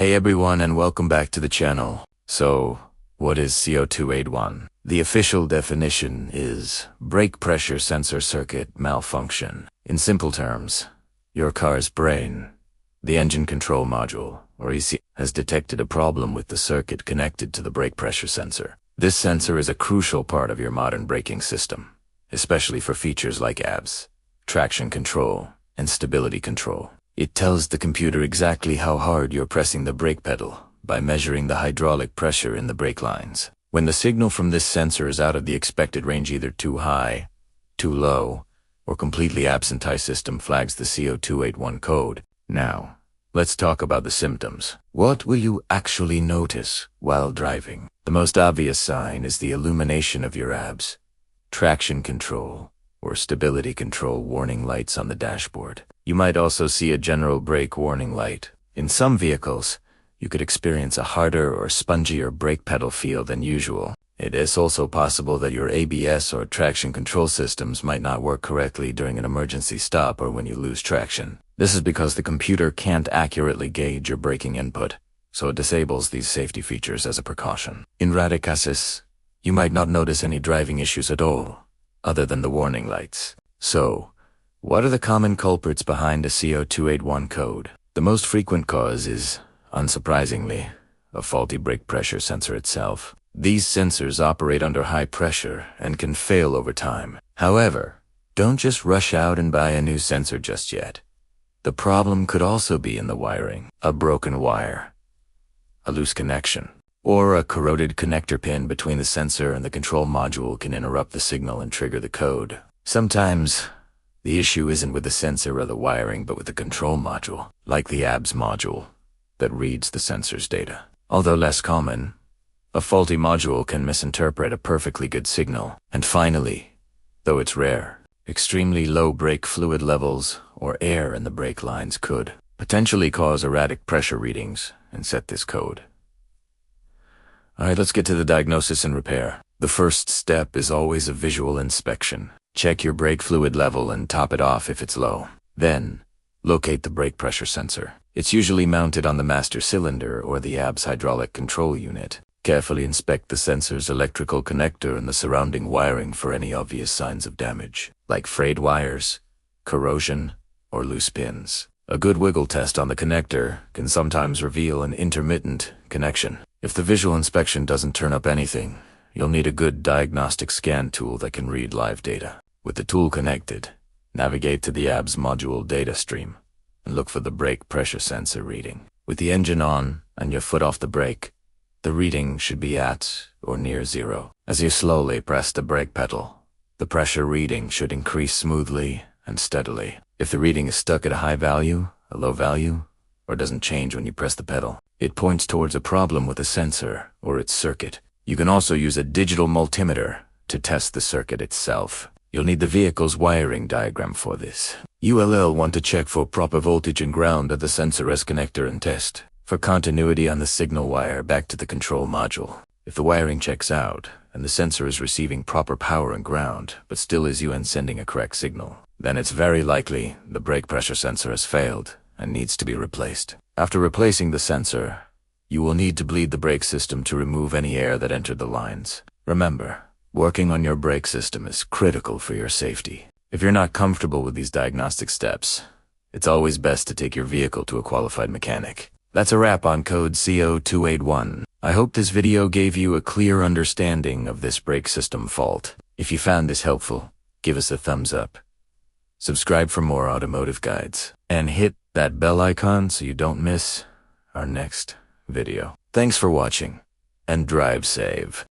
Hey everyone and welcome back to the channel. So, what is C0281? The official definition is brake pressure sensor circuit malfunction. In simple terms, your car's brain, the engine control module, or ECM, has detected a problem with the circuit connected to the brake pressure sensor. This sensor is a crucial part of your modern braking system, especially for features like ABS, traction control, and stability control. It tells the computer exactly how hard you're pressing the brake pedal by measuring the hydraulic pressure in the brake lines. When the signal from this sensor is out of the expected range, either too high, too low, or completely absent, system flags the C0281 code. Now, let's talk about the symptoms. What will you actually notice while driving? The most obvious sign is the illumination of your ABS, traction control, or stability control warning lights on the dashboard. You might also see a general brake warning light. In some vehicles, you could experience a harder or spongier brake pedal feel than usual. It is also possible that your ABS or traction control systems might not work correctly during an emergency stop or when you lose traction. This is because the computer can't accurately gauge your braking input, so it disables these safety features as a precaution. In rare cases, you might not notice any driving issues at all, other than the warning lights. So, what are the common culprits behind a C0281 code? The most frequent cause is, unsurprisingly, a faulty brake pressure sensor itself. These sensors operate under high pressure and can fail over time. However, don't just rush out and buy a new sensor just yet. The problem could also be in the wiring. A broken wire, a loose connection, or a corroded connector pin between the sensor and the control module can interrupt the signal and trigger the code. Sometimes, the issue isn't with the sensor or the wiring, but with the control module, like the ABS module, that reads the sensor's data. Although less common, a faulty module can misinterpret a perfectly good signal. And finally, though it's rare, extremely low brake fluid levels or air in the brake lines could potentially cause erratic pressure readings and set this code. Alright, let's get to the diagnosis and repair. The first step is always a visual inspection. Check your brake fluid level and top it off if it's low. Then, locate the brake pressure sensor. It's usually mounted on the master cylinder or the ABS hydraulic control unit. Carefully inspect the sensor's electrical connector and the surrounding wiring for any obvious signs of damage, like frayed wires, corrosion, or loose pins. A good wiggle test on the connector can sometimes reveal an intermittent connection. If the visual inspection doesn't turn up anything, you'll need a good diagnostic scan tool that can read live data. With the tool connected, navigate to the ABS module data stream and look for the brake pressure sensor reading. With the engine on and your foot off the brake, the reading should be at or near 0. As you slowly press the brake pedal, the pressure reading should increase smoothly and steadily. If the reading is stuck at a high value, a low value, or doesn't change when you press the pedal, it points towards a problem with the sensor or its circuit. You can also use a digital multimeter to test the circuit itself. You'll need the vehicle's wiring diagram for this. You'll want to check for proper voltage and ground at the sensor S connector and test for continuity on the signal wire back to the control module. If the wiring checks out and the sensor is receiving proper power and ground, but still is sending a correct signal, then it's very likely the brake pressure sensor has failed and needs to be replaced. After replacing the sensor, you will need to bleed the brake system to remove any air that entered the lines. Remember, working on your brake system is critical for your safety. If you're not comfortable with these diagnostic steps, it's always best to take your vehicle to a qualified mechanic. That's a wrap on code C0281. I hope this video gave you a clear understanding of this brake system fault. If you found this helpful, give us a thumbs up. Subscribe for more automotive guides, and hit that bell icon so you don't miss our next video. Thanks for watching, and drive safe.